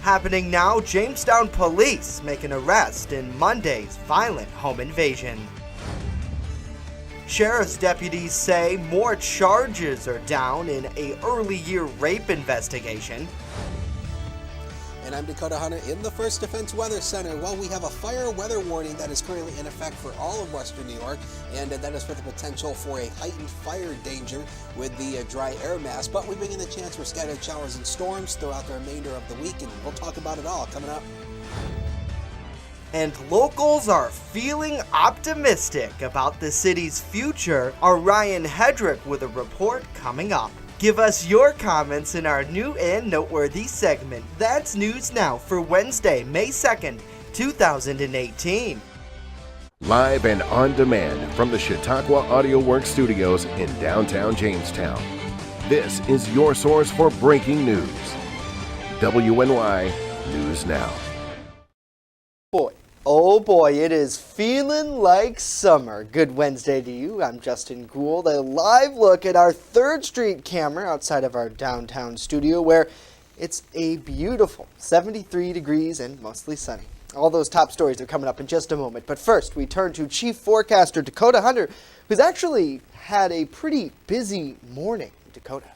Happening now, Jamestown police make an arrest in Monday's violent home invasion. Sheriff's deputies say more charges are down in an early year rape investigation. And I'm Dakota Hunter in the First Defense Weather Center. Well, we have a fire weather warning that is currently in effect for all of western New York, and that is for the potential for a heightened fire danger with the dry air mass. But we bring in the chance for scattered showers and storms throughout the remainder of the week, and we'll talk about it all coming up. And locals are feeling optimistic about the city's future. Our Ryan Hedrick with a report coming up. Give us your comments in our new and noteworthy segment. That's News Now for Wednesday, May 2nd, 2018. Live and on demand from the Chautauqua Audio Works studios in downtown Jamestown. This is your source for breaking news. WNY News Now. Oh boy, it is feeling like summer. Good Wednesday to you. I'm Justin Gould. A live look at our 3rd Street camera outside of our downtown studio where it's a beautiful 73 degrees and mostly sunny. All those top stories are coming up in just a moment. But first, we turn to Chief Forecaster Dakota Hunter, who's actually had a pretty busy morning. Dakota.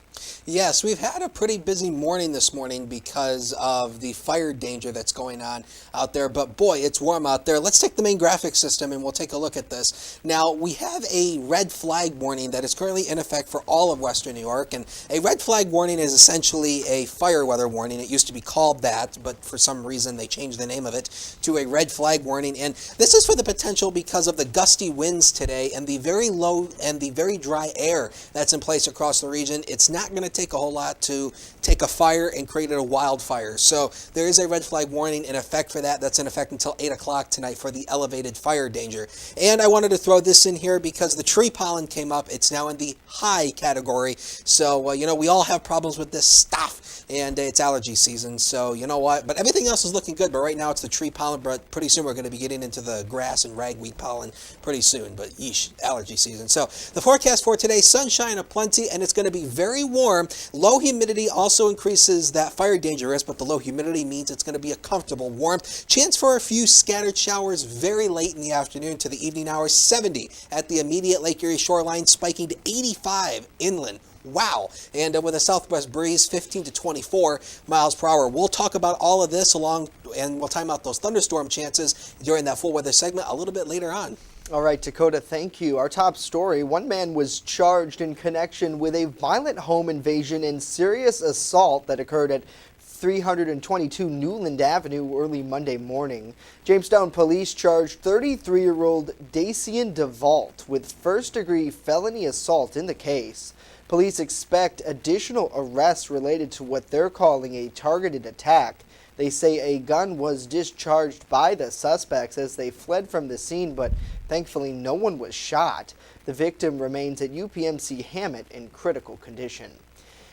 Yes, we've had a pretty busy morning this morning because of the fire danger that's going on out there. But boy, it's warm out there. Let's take the main graphic system and we'll take a look at this. Now, we have a red flag warning that is currently in effect for all of western New York. And a red flag warning is essentially a fire weather warning. It used to be called that, but for some reason they changed the name of it to a red flag warning. And this is for the potential because of the gusty winds today and the very low and the very dry air that's in place across the region. It's not going to take a whole lot to take a fire and create a wildfire. So there is a red flag warning in effect for that. That's in effect until 8 o'clock tonight for the elevated fire danger. And I wanted to throw this in here because the tree pollen came up. It's now in the high category. So, we all have problems with this stuff, and it's allergy season. So, you know what? But everything else is looking good. But right now it's the tree pollen. But pretty soon we're going to be getting into the grass and ragweed pollen pretty soon. But yeesh, allergy season. So the forecast for today, sunshine aplenty, and it's going to be very warm. Low humidity also increases that fire danger risk, but the low humidity means it's going to be a comfortable warm. Chance for a few scattered showers very late in the afternoon to the evening hours. 70 at the immediate Lake Erie shoreline, spiking to 85 inland. Wow. And with a southwest breeze, 15 to 24 miles per hour. We'll talk about all of this and we'll time out those thunderstorm chances during that full weather segment a little bit later on. All right, Dakota, thank you. Our top story, one man was charged in connection with a violent home invasion and serious assault that occurred at 322 Newland Avenue early Monday morning. Jamestown police charged 33-year-old Dacian DeVault with first-degree felony assault in the case. Police expect additional arrests related to what they're calling a targeted attack. They say a gun was discharged by the suspects as they fled from the scene, but thankfully no one was shot. The victim remains at UPMC Hammett in critical condition.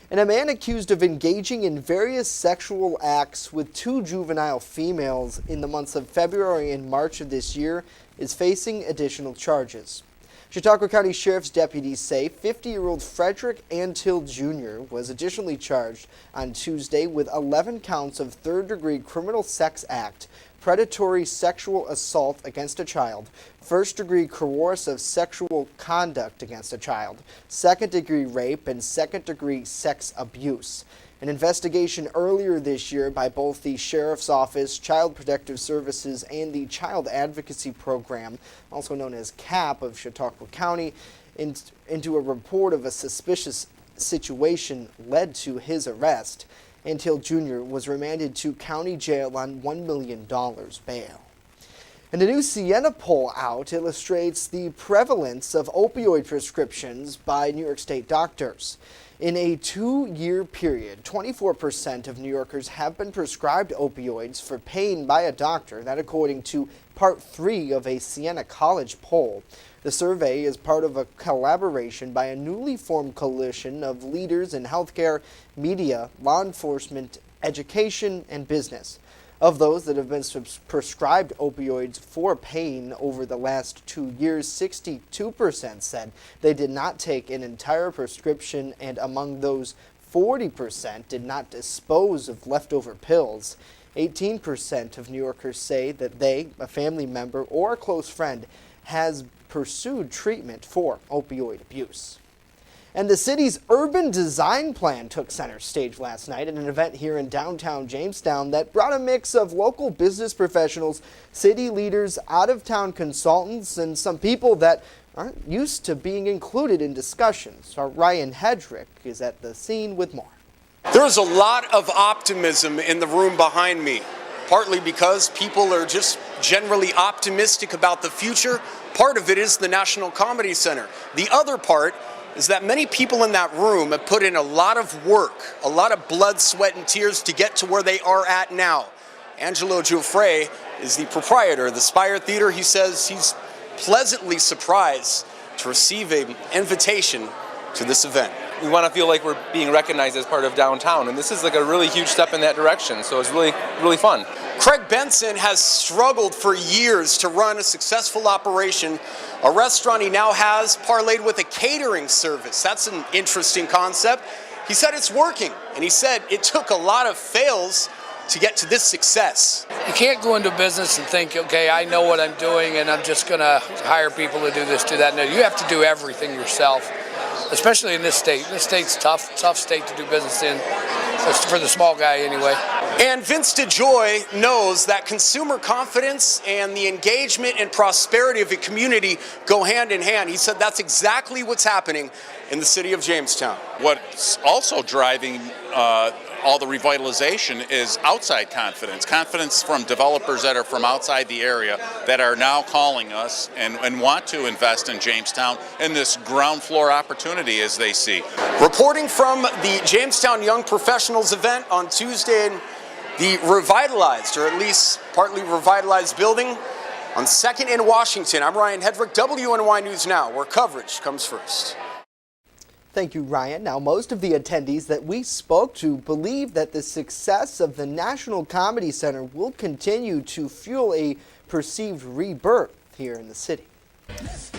And a man accused of engaging in various sexual acts with 2 juvenile females in the months of February and March of this year is facing additional charges. Chautauqua County Sheriff's deputies say 50-year-old Frederick Antill Jr. was additionally charged on Tuesday with 11 counts of third-degree criminal sex act, predatory sexual assault against a child, first-degree coercive sexual conduct against a child, second-degree rape, and second-degree sex abuse. An investigation earlier this year by both the Sheriff's Office, Child Protective Services, and the Child Advocacy Program, also known as CAP of Chautauqua County, into a report of a suspicious situation led to his arrest. Antill Jr. was remanded to county jail on $1 million bail. And a new Siena poll out illustrates the prevalence of opioid prescriptions by New York State doctors. In a 2-year period, 24% of New Yorkers have been prescribed opioids for pain by a doctor, that according to Part 3 of a Siena College poll. The survey is part of a collaboration by a newly formed coalition of leaders in healthcare, media, law enforcement, education, and business. Of those that have been prescribed opioids for pain over the last 2 years, 62% said they did not take an entire prescription, and among those, 40% did not dispose of leftover pills. 18% of New Yorkers say that they, a family member, or a close friend has pursued treatment for opioid abuse. And the city's urban design plan took center stage last night at an event here in downtown Jamestown that brought a mix of local business professionals, city leaders, out-of-town consultants, and some people that aren't used to being included in discussions. Our Ryan Hedrick is at the scene with more. There's a lot of optimism in the room behind me, partly because people are just generally optimistic about the future. Part of it is the National Comedy Center. The other part is that many people in that room have put in a lot of work, a lot of blood, sweat, and tears to get to where they are at now. Angelo Giuffre is the proprietor of the Spire Theater. He says he's pleasantly surprised to receive an invitation to this event. We want to feel like we're being recognized as part of downtown, and this is like a really huge step in that direction, so it's really, really fun. Craig Benson has struggled for years to run a successful operation. A restaurant he now has parlayed with a catering service. That's an interesting concept. He said it's working, and he said it took a lot of fails to get to this success. You can't go into business and think, okay, I know what I'm doing and I'm just going to hire people to do this, do that. No, you have to do everything yourself, especially in this state. This state's tough state to do business in, for the small guy anyway. And Vince DeJoy knows that consumer confidence and the engagement and prosperity of a community go hand in hand. He said that's exactly what's happening in the city of Jamestown. What's also driving all the revitalization is outside confidence from developers that are from outside the area that are now calling us and want to invest in Jamestown and this ground floor opportunity as they see. Reporting from the Jamestown Young Professionals event on Tuesday in the revitalized, or at least partly revitalized building on 2nd and Washington, I'm Ryan Hedrick, WNY News Now, where coverage comes first. Thank you, Ryan. Now, most of the attendees that we spoke to believe that the success of the National Comedy Center will continue to fuel a perceived rebirth here in the city.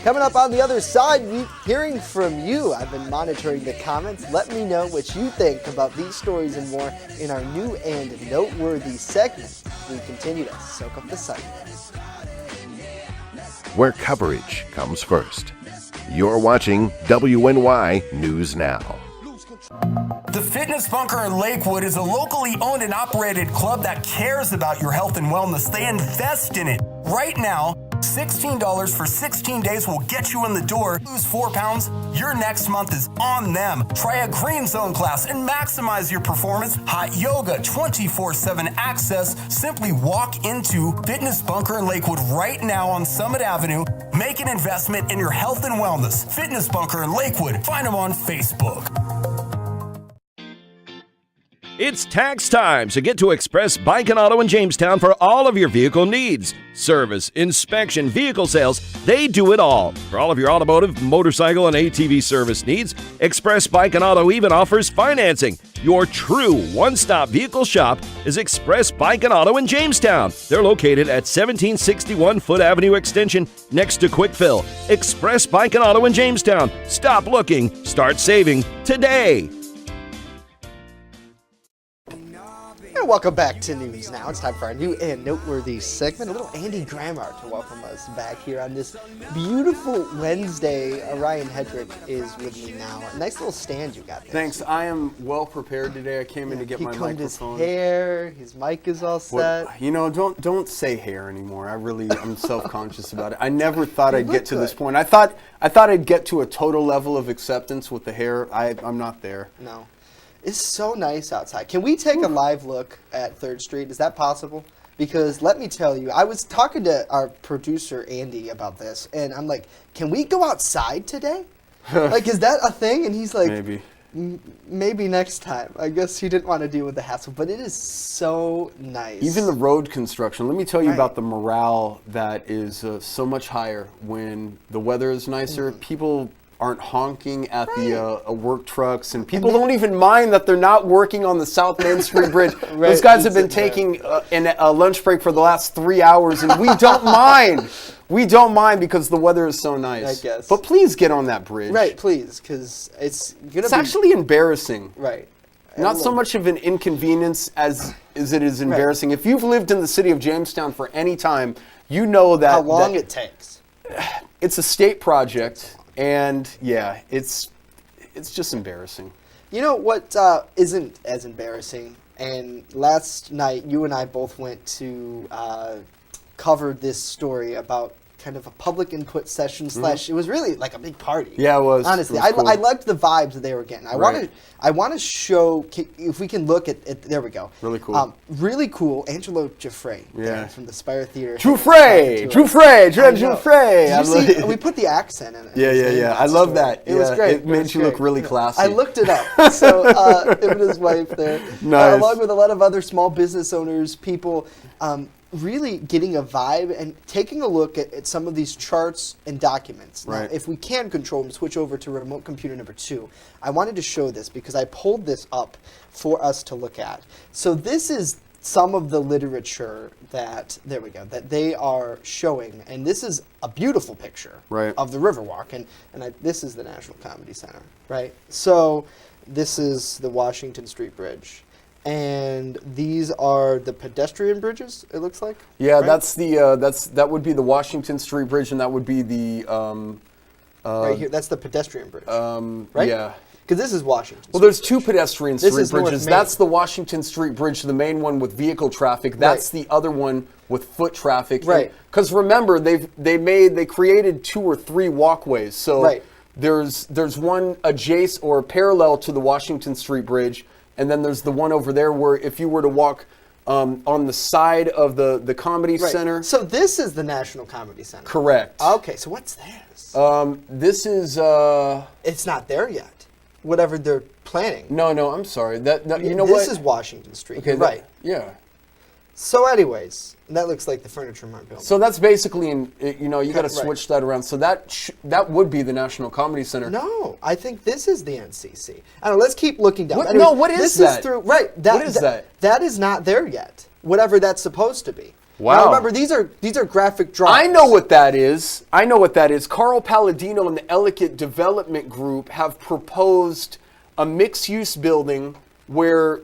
Coming up on the other side, hearing from you. I've been monitoring the comments. Let me know what you think about these stories and more in our new and noteworthy segment. We continue to soak up the sun. Where coverage comes first. You're watching WNY News Now. The Fitness Bunker in Lakewood is a locally owned and operated club that cares about your health and wellness. They invest in it. Right now, $16 for 16 days will get you in the door. Lose 4 pounds, your next month is on them. Try a green zone class and maximize your performance. Hot yoga, 24/7 access. Simply walk into Fitness Bunker in Lakewood right now on Summit Avenue. Make an investment in your health and wellness. Fitness Bunker in Lakewood. Find them on Facebook. It's tax time, so get to Express Bike and Auto in Jamestown for all of your vehicle needs. Service, inspection, vehicle sales, they do it all. For all of your automotive, motorcycle, and ATV service needs, Express Bike and Auto even offers financing. Your true one-stop vehicle shop is Express Bike and Auto in Jamestown. They're located at 1761 Foot Avenue Extension next to Quick Fill. Express Bike and Auto in Jamestown. Stop looking, start saving today. And welcome back to News Now. It's time for our new and noteworthy segment. A little Andy Grammar to welcome us back here on this beautiful Wednesday. Ryan Hedrick is with me now. A nice little stand you got there. Thanks. I am well prepared today. I came in to get my microphone. He combed his hair. His mic is all set. Well, you know, don't say hair anymore. I'm self-conscious about it. I never thought I'd get to this point. I thought I'd get to a total level of acceptance with the hair. I'm not there. No. It's so nice outside. Can we take a live look at 3rd Street? Is that possible? Because let me tell you, I was talking to our producer, Andy, about this, and I'm like, can we go outside today? Like, is that a thing? And he's like, maybe next time. I guess he didn't want to deal with the hassle, but it is so nice. Even the road construction. Let me tell you about the morale that is so much higher when the weather is nicer. People aren't honking at the work trucks, and people don't even mind that they're not working on the South Main Street Bridge. Those guys have been taking a lunch break for the last 3 hours, and we don't mind. We don't mind because the weather is so nice. I guess. But please get on that bridge. Right, please, because it's actually embarrassing. Right. not so much of an inconvenience as it is embarrassing. If you've lived in the city of Jamestown for any time, you know that how long it takes. It's a state project, and yeah, it's just embarrassing. You know what isn't as embarrassing? And last night, you and I both went to cover this story about kind of a public input session / it was really like a big party. Yeah, it was. Honestly, It was cool. I liked the vibes that they were getting. I Right. want to show, if we can look at there we go. Really cool. Really cool. Angelo Giuffre Yeah. from the Spire Theater. Giuffre! Did you see, we put the accent in it. Yeah. I love that. It was Yeah, great. it made you look really classy. I looked it up. So him and his wife there, Nice. along with a lot of other small business owners, people, really getting a vibe and taking a look at some of these charts and documents. Now, Right. if we can control them, switch over to remote computer number 2. I wanted to show this because I pulled this up for us to look at. So this is some of the literature that they are showing, and this is a beautiful picture Right. of the Riverwalk, and this is the National Comedy Center, right? So this is the Washington Street Bridge, and these are the pedestrian bridges. It looks like. Yeah, right? that would be the Washington Street Bridge, and that would be the right here. That's the pedestrian bridge, right? Yeah. Because this is Washington. Well, there's two pedestrian This street is North bridges. Main. That's the Washington Street Bridge, the main one with vehicle traffic. That's Right. the other one with foot traffic. Right. Because remember, they created 2 or 3 walkways. So Right. there's one adjacent or parallel to the Washington Street Bridge, and then there's the one over there where if you were to walk on the side of the Comedy Right. Center. So this is the National Comedy Center. Correct. Okay, so what's theirs? This is It's not there yet. Whatever they're planning. no, I'm sorry. That you know this what? is Washington Street. Okay, You're right. Yeah. So, anyways, that looks like the Furniture Mart building. So that's basically, you got to Right. switch that around. So that would be the National Comedy Center. No, I think this is the NCC. I don't know, let's keep looking down. What- no, what is this that? Is through, right. What is that? That is not there yet. Whatever that's supposed to be. Wow. Now, remember, these are graphic drawings. I know what that is. Carl Palladino and the Ellicott Development Group have proposed a mixed-use building where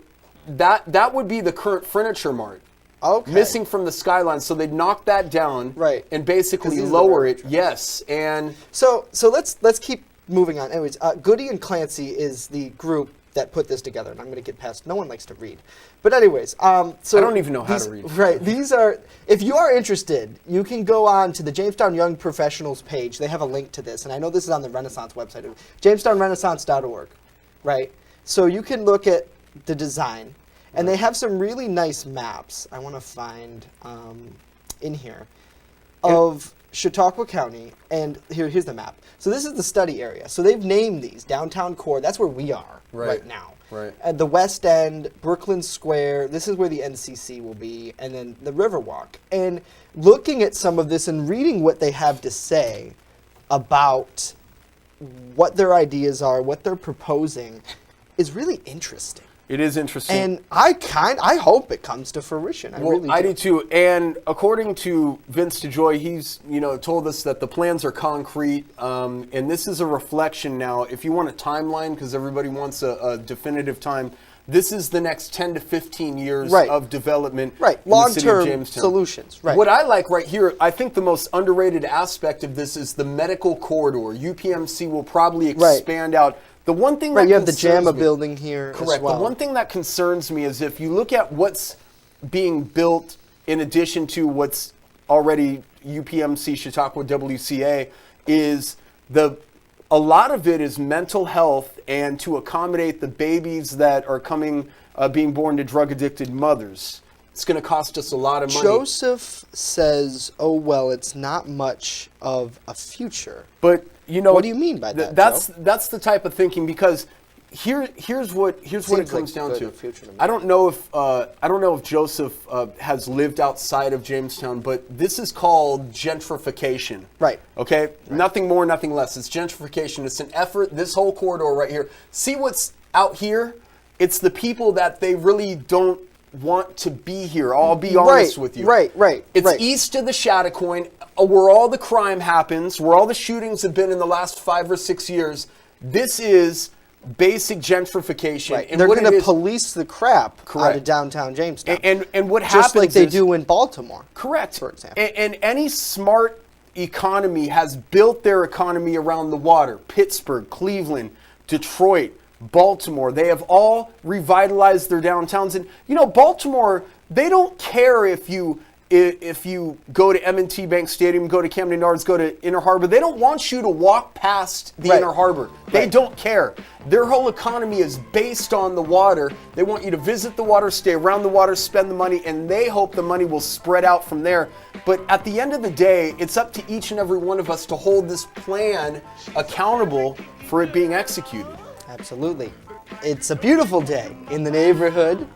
that would be the current Furniture Mart. Okay. Missing from the skyline, so they'd knock that down, Right. and basically 'Cause these are the lower railroad it. tracks. Yes, and So let's keep moving on. Anyways, Goody and Clancy is the group that put this together, and I'm going to get past. No one likes to read, but anyways, so I don't even know how to read. Right, these are. If you are interested, you can go on to the Jamestown Young Professionals page. They have a link to this, and I know this is on the Renaissance website, JamestownRenaissance.org, right? So you can look at the design, and they have some really nice maps. I want to find in here of Chautauqua County, and here's the map. So this is the study area. So they've named these downtown core. That's where we are right now. Right. At the West End, Brooklyn Square. This is where the NCC will be, and then the Riverwalk. And looking at some of this and reading what they have to say about what their ideas are, what they're proposing, is really interesting. it is interesting. And I hope it comes to fruition. I do too. And according to Vince DeJoy, he's told us that the plans are concrete, and this is a reflection now. If you want a timeline, because everybody wants a definitive time, this is the next 10 to 15 years Right. of development. Right. in the city of Long-term Jamestown. solutions. Right. What I like right here, I think the most underrated aspect of this is the medical corridor. UPMC will probably Right. expand out. The one thing Right, that you have the concerns JAMA me- building here as Correct. well. The one thing that concerns me is if you look at what's being built in addition to what's already UPMC, Chautauqua WCA, is a lot of it is mental health and to accommodate the babies that are being born to drug-addicted mothers. It's going to cost us a lot of money. Joseph says, "Oh well, it's not much of a future." But What do you mean by that, That's the type of thinking, because here's what it Seems comes like down good to. future to me. I don't know if Joseph has lived outside of Jamestown, but this is called gentrification. Right. Okay. Nothing more, nothing less. It's gentrification. It's an effort. This whole corridor right here. See what's out here? It's the people that they really don't want to be here. I'll be honest with you. Right. It's right. east of the Chautauqua, where all the crime happens, where all the shootings have been in the last 5 or 6 years. This is basic gentrification. Right. And They're what going it to is- police the crap out Correct. of downtown Jamestown. And what happens just like they is- do in Baltimore. Correct. For example. And any smart economy has built their economy around the water. Pittsburgh, Cleveland, Detroit, Baltimore. They have all revitalized their downtowns. And, you know, Baltimore, they don't care if you go to M&T Bank Stadium, go to Camden Yards, go to Inner Harbor. They don't want you to walk past the Right. Inner Harbor. They Right. don't care. Their whole economy is based on the water. They want you to visit the water, stay around the water, spend the money, and they hope the money will spread out from there. But at the end of the day, it's up to each and every one of us to hold this plan accountable for it being executed. Absolutely. It's a beautiful day in the neighborhood.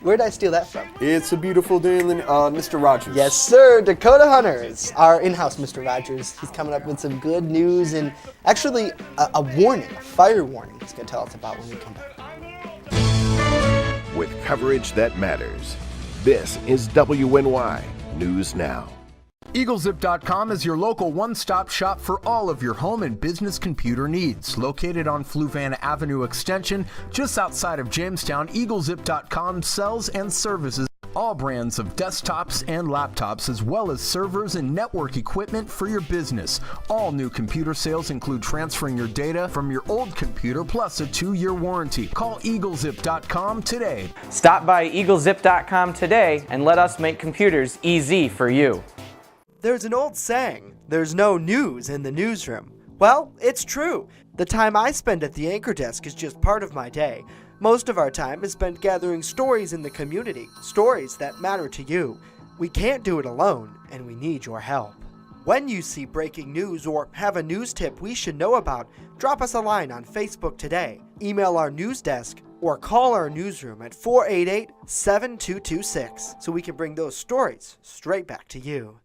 Where did I steal that from? It's a beautiful day in the, Mr. Rogers. Yes, sir. Dakota Hunters, our in-house Mr. Rogers. He's coming up with some good news and actually a warning, a fire warning. He's going to tell us about when we come back. With coverage that matters, this is WNY News Now. EagleZip.com is your local one-stop shop for all of your home and business computer needs. Located on Fluvanna Avenue Extension, just outside of Jamestown, EagleZip.com sells and services all brands of desktops and laptops, as well as servers and network equipment for your business. All new computer sales include transferring your data from your old computer plus a 2-year warranty. Call EagleZip.com today. Stop by EagleZip.com today and let us make computers easy for you. There's an old saying, there's no news in the newsroom. Well, it's true. The time I spend at the anchor desk is just part of my day. Most of our time is spent gathering stories in the community, stories that matter to you. We can't do it alone, and we need your help. When you see breaking news or have a news tip we should know about, drop us a line on Facebook today, email our news desk, or call our newsroom at 488-7226 so we can bring those stories straight back to you.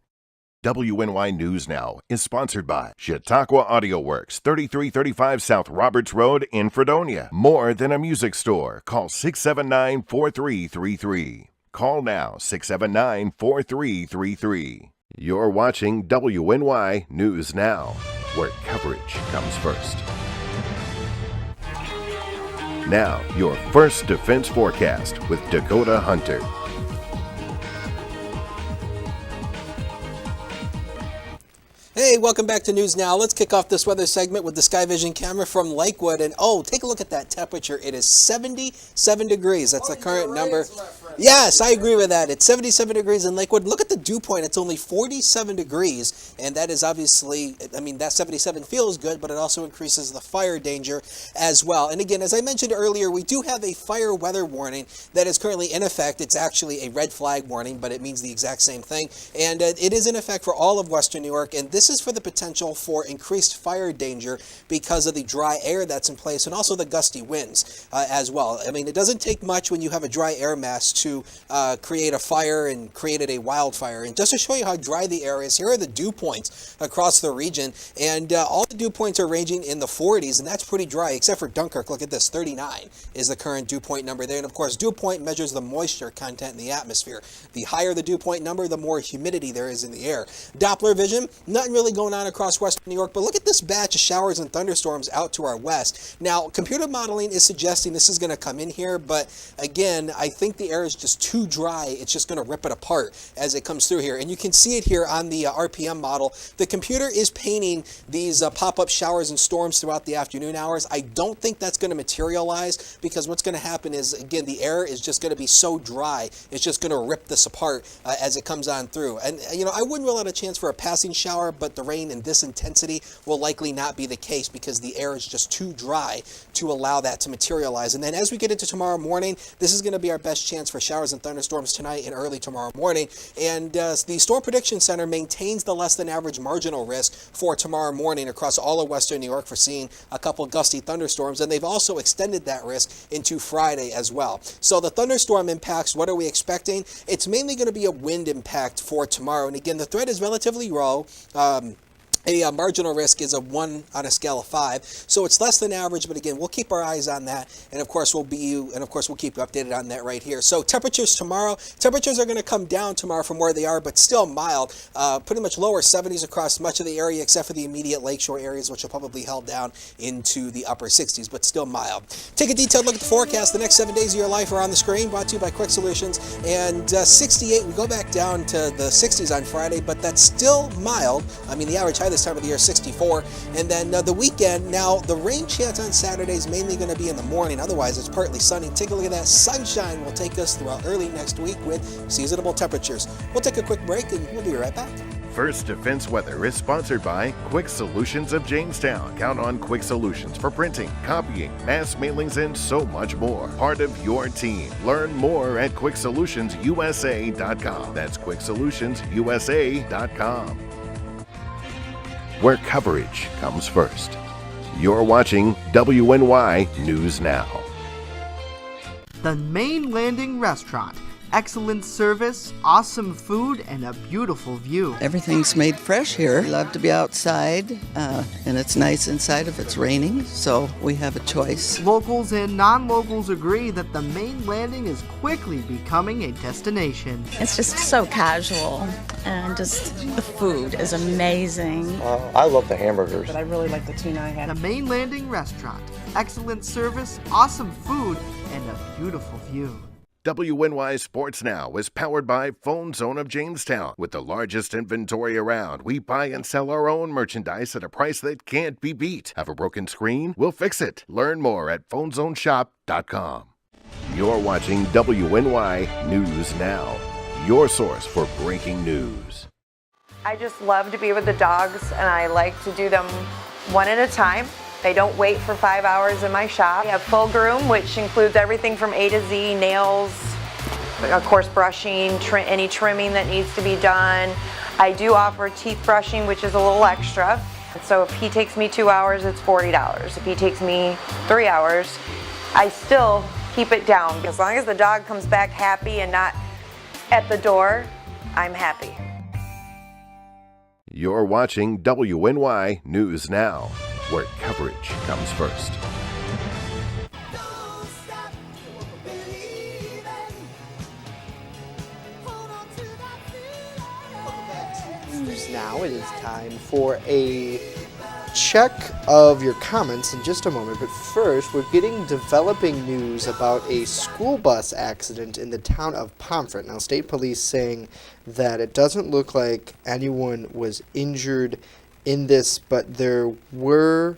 WNY News Now is sponsored by Chautauqua Audio Works, 3335 South Roberts Road in Fredonia. More than a music store. Call 679-4333. Call now, 679-4333. You're watching WNY News Now, where coverage comes first. Now, your first defense forecast with Dakota Hunter. Hey, welcome back to News Now. Let's kick off this weather segment with the Sky Vision camera from Lakewood. And oh, take a look at that temperature. It is 77 degrees. That's the current number. Yes, I agree with that. It's 77 degrees in Lakewood. Look at the dew point. It's only 47 degrees. And that is obviously, I mean, that 77 feels good, but it also increases the fire danger as well. And again, as I mentioned earlier, we do have a fire weather warning that is currently in effect. It's actually a red flag warning, but it means the exact same thing. And it is in effect for all of Western New York. And this is for the potential for increased fire danger because of the dry air that's in place and also the gusty winds as well. I mean, it doesn't take much when you have a dry air mass to create a fire and created a wildfire. And just to show you how dry the air is, here are the dew points across the region. And all the dew points are ranging in the 40s, and that's pretty dry, except for Dunkirk. Look at this, 39 is the current dew point number there. And of course, dew point measures the moisture content in the atmosphere. The higher the dew point number, the more humidity there is in the air. Doppler vision, nothing really going on across Western New York, but look at this batch of showers and thunderstorms out to our west. Now, computer modeling is suggesting this is going to come in here, but again, I think the air is just too dry. It's just going to rip it apart as it comes through here. And you can see it here on the RPM model. The computer is painting these pop-up showers and storms throughout the afternoon hours. I don't think that's going to materialize because what's going to happen is, again, the air is just going to be so dry, it's just going to rip this apart as it comes on through. And, you know, I wouldn't rule out a chance for a passing shower, but the rain in this intensity will likely not be the case because the air is just too dry to allow that to materialize. And then as we get into tomorrow morning, this is going to be our best chance for showers and thunderstorms tonight and early tomorrow morning. And the Storm Prediction Center maintains the less than average marginal risk for tomorrow morning across all of Western New York for seeing a couple gusty thunderstorms. And they've also extended that risk into Friday as well. So the thunderstorm impacts, what are we expecting? It's mainly going to be a wind impact for tomorrow. And again, the threat is relatively low. a marginal risk is a 1 on a scale of 5, so it's less than average. But again, we'll keep our eyes on that, and of course we'll keep you updated on that right here. So temperatures tomorrow. Temperatures are going to come down tomorrow from where they are, but still mild. Pretty much lower 70s across much of the area, except for the immediate lakeshore areas, which will probably held down into the upper 60s, but still mild. Take a detailed look at the forecast. The next 7 days of your life are on the screen, brought to you by Quick Solutions. And 68, we go back down to the 60s on Friday, but that's still mild. I mean, the average high this time of the year is 64. And then the weekend, now the rain chance on Saturday is mainly going to be in the morning. Otherwise, it's partly sunny. Take a look at that. Sunshine will take us throughout early next week with seasonable temperatures. We'll take a quick break and we'll be right back. First Defense Weather is sponsored by Quick Solutions of Jamestown. Count on Quick Solutions for printing, copying, mass mailings, and so much more. Part of your team. Learn more at QuickSolutionsUSA.com. That's QuickSolutionsUSA.com. Where coverage comes first. You're watching WNY News Now. The Main Landing Restaurant. Excellent service, awesome food, and a beautiful view. Everything's made fresh here. We love to be outside, and it's nice inside if it's raining, so we have a choice. Locals and non-locals agree that the Main Landing is quickly becoming a destination. It's just so casual, and just the food is amazing. I love the hamburgers. But I really like the tuna I had. The Main Landing Restaurant. Excellent service, awesome food, and a beautiful view. WNY Sports Now is powered by Phone Zone of Jamestown. With the largest inventory around, we buy and sell our own merchandise at a price that can't be beat. Have a broken screen? We'll fix it. Learn more at PhoneZoneShop.com. You're watching WNY News Now, your source for breaking news. I just love to be with the dogs, and I like to do them one at a time. They don't wait for 5 hours in my shop. We have full groom, which includes everything from A to Z, nails, of course brushing, any trimming that needs to be done. I do offer teeth brushing, which is a little extra. So if he takes me 2 hours, it's $40. If he takes me 3 hours, I still keep it down. As long as the dog comes back happy and not at the door, I'm happy. You're watching WNY News Now, where coverage comes first. News Now, it is time for a check of your comments in just a moment, but first we're getting developing news about a school bus accident in the town of Pomfret. Now, state police saying that it doesn't look like anyone was injured in this, but there were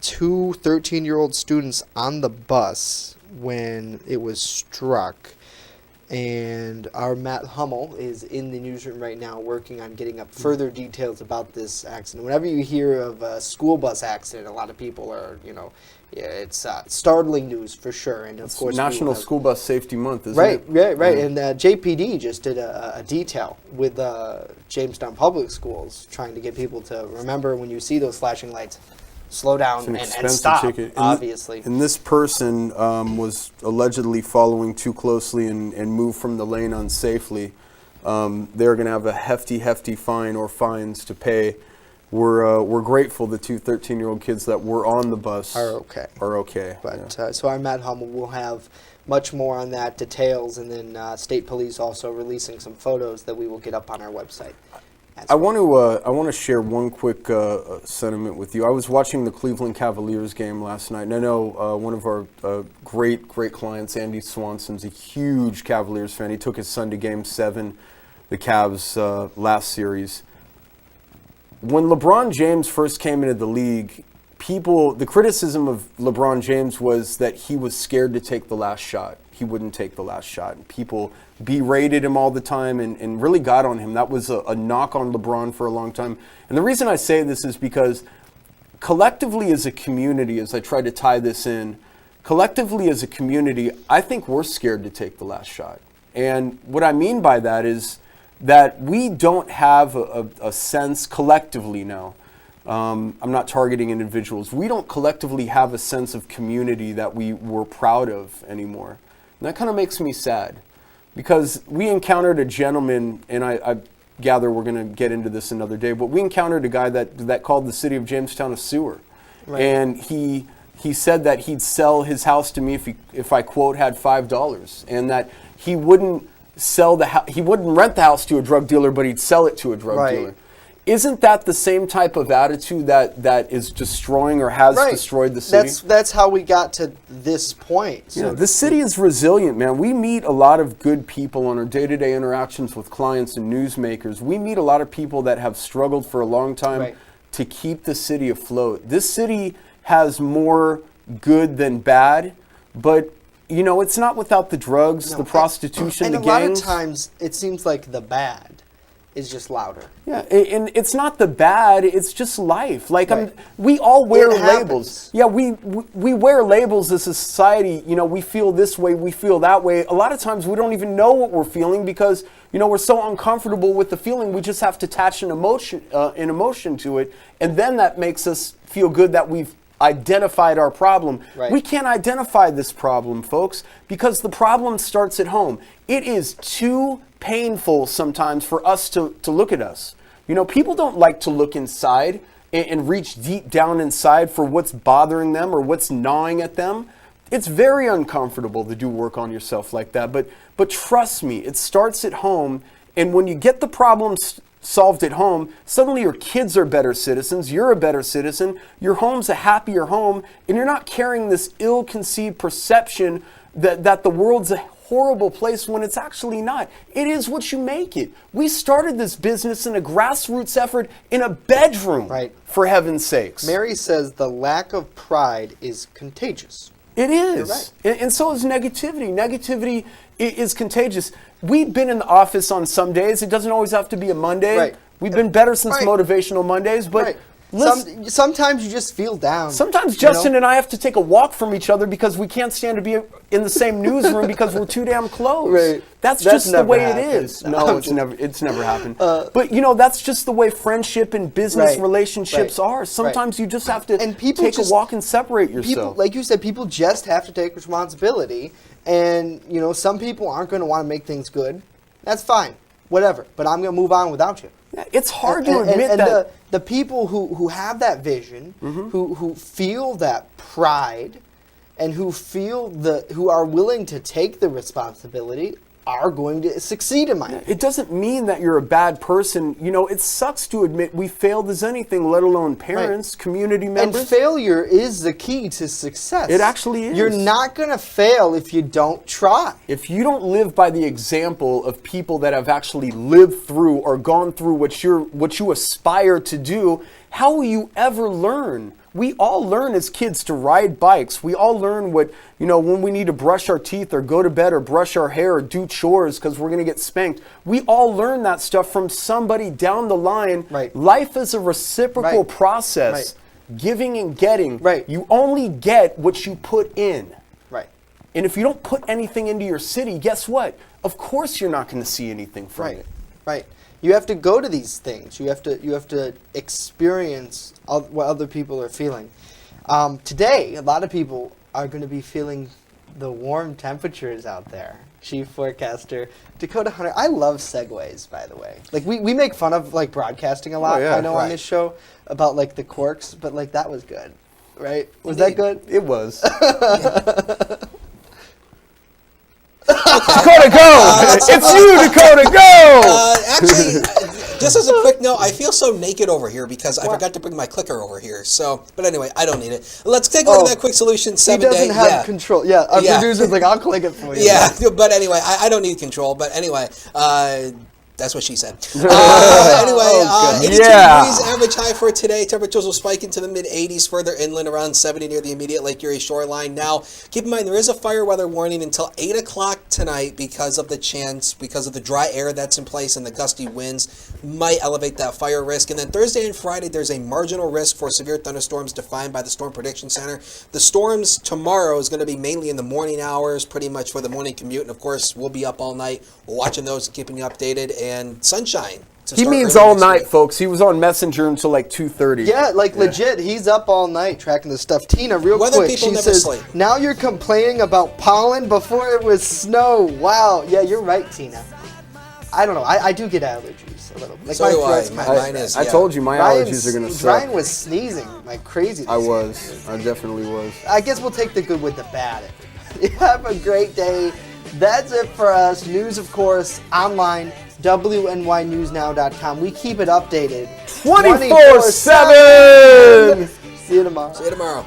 two 13-year-old students on the bus when it was struck. And our Matt Hummel is in the newsroom right now working on getting up further details about this accident. Whenever you hear of a school bus accident, a lot of people are, it's startling news for sure. And of course, National School Bus Safety Month, isn't it? Right. Yeah. And JPD just did a detail with Jamestown Public Schools, trying to get people to remember when you see those flashing lights, slow down and stop, ticket. Obviously. And this person was allegedly following too closely and moved from the lane unsafely. They're going to have a hefty fine or fines to pay. We're grateful the two 13-year-old kids that were on the bus are okay. But so our Matt Hummel will have much more on that, details, and then state police also releasing some photos that we will get up on our website. I want to share one quick sentiment with you. I was watching the Cleveland Cavaliers game last night, and I know one of our great clients, Andy Swanson's a huge Cavaliers fan. He took his son to Game 7, the Cavs last series. When LeBron James first came into the league, the criticism of LeBron James was that he was scared to take the last shot. He wouldn't take the last shot. And people berated him all the time and really got on him. That was a knock on LeBron for a long time. And the reason I say this is because collectively as a community, as I try to tie this in, collectively as a community, I think we're scared to take the last shot. And what I mean by that is that we don't have a sense collectively now. I'm not targeting individuals. We don't collectively have a sense of community that we were proud of anymore. And that kind of makes me sad because we encountered a gentleman, and I gather we're going to get into this another day, but we encountered a guy that called the city of Jamestown a sewer. Right. And he said that he'd sell his house to me if I quote had $5, and that he wouldn't he wouldn't rent the house to a drug dealer, but he'd sell it to a drug dealer. Isn't that the same type of attitude that is destroying or has destroyed the city? That's how we got to this point. So the city is resilient, man. We meet a lot of good people on our day-to-day interactions with clients and newsmakers. We meet a lot of people that have struggled for a long time to keep the city afloat. This city has more good than bad, but you know, it's not without the drugs, the prostitution, and the a lot gangs. of times it seems like the bad is just louder. Yeah, and it's not the bad, it's just life. Like we all wear labels. Yeah, we wear labels as a society. You know, we feel this way, we feel that way. A lot of times we don't even know what we're feeling because, you know, we're so uncomfortable with the feeling. We just have to attach an emotion to it, and then that makes us feel good that we've identified our problem. We can't identify this problem, folks, because the problem starts at home. It is too painful sometimes for us to look at us. You know, people don't like to look inside and reach deep down inside for what's bothering them or what's gnawing at them. It's very uncomfortable to do work on yourself like that, but trust me, it starts at home, and when you get the problems solved at home, suddenly your kids are better citizens, you're a better citizen, your home's a happier home, and you're not carrying this ill-conceived perception that the world's a horrible place when it's actually not. It is what you make it. We started this business in a grassroots effort in a bedroom, for heaven's sakes. Mary says the lack of pride is contagious. It is. And so is negativity. Negativity is contagious. We've been in the office on some days. It doesn't always have to be a Monday. We've been better since Motivational Mondays, but sometimes you just feel down. Sometimes Justin and I have to take a walk from each other because we can't stand to be in the same newsroom because we're too damn close. That's just the way it is. No, it's never happened. But you know, that's just the way friendship and business relationships are. Sometimes you just have to take a walk and separate yourself. People, like you said, people just have to take responsibility. And you know, some people aren't going to want to make things good. That's fine, whatever. But I'm going to move on without you. Yeah, it's hard to admit that. The people who have that vision, who feel that pride, and who are willing to take the responsibility, are going to succeed in my opinion. It doesn't mean that you're a bad person. You know, it sucks to admit we failed as anything, let alone parents, community members. And failure is the key to success. It actually is. You're not going to fail if you don't try. If you don't live by the example of people that have actually lived through or gone through what you aspire to do, how will you ever learn? We all learn as kids to ride bikes. We all learn what, you know, when we need to brush our teeth or go to bed or brush our hair or do chores because we're going to get spanked. We all learn that stuff from somebody down the line. Life is a reciprocal process. Giving and getting. You only get what you put in. And if you don't put anything into your city, guess what? Of course you're not going to see anything from it. You have to go to these things. You have to experience what other people are feeling. Today, a lot of people are going to be feeling the warm temperatures out there. Chief forecaster Dakota Hunter. I love segues, by the way. Like we make fun of like broadcasting a lot. I know on this show about like the quirks, but like that was good, right? Was that good? It was. Dakota, go! It's you, Dakota, go! Actually, just as a quick note, I feel so naked over here because I forgot to bring my clicker over here. So, but anyway, I don't need it. Let's take a look at that quick solution 7 day. He doesn't have control. Yeah, our producer's like, I'll click it for you. Yeah, but anyway, I don't need control. But anyway, that's what she said. Anyway, 82 degrees average high for today. Temperatures will spike into the mid-80s further inland, around 70 near the immediate Lake Erie shoreline. Now, keep in mind, there is a fire weather warning until 8 o'clock tonight because of the dry air that's in place and the gusty winds might elevate that fire risk. And then Thursday and Friday, there's a marginal risk for severe thunderstorms defined by the Storm Prediction Center. The storms tomorrow is going to be mainly in the morning hours, pretty much for the morning commute. And, of course, we'll be up all night watching those and keeping you updated. And sunshine. He means all night, folks. He was on Messenger until like 2:30. Yeah, like legit. He's up all night tracking this stuff. Tina, real quick, she says, now you're complaining about pollen before it was snow. Wow. Yeah, you're right, Tina. I don't know. I do get allergies. allergies a little bit. Like So my do I. throat's Mine kinda- is. I yeah. told you my allergies are gonna suck. Ryan was sneezing like crazy. I was. I definitely was. I guess we'll take the good with the bad. Have a great day. That's it for us. News, of course, online, WNYNewsNow.com. We keep it updated 24/7. See you tomorrow. See you tomorrow.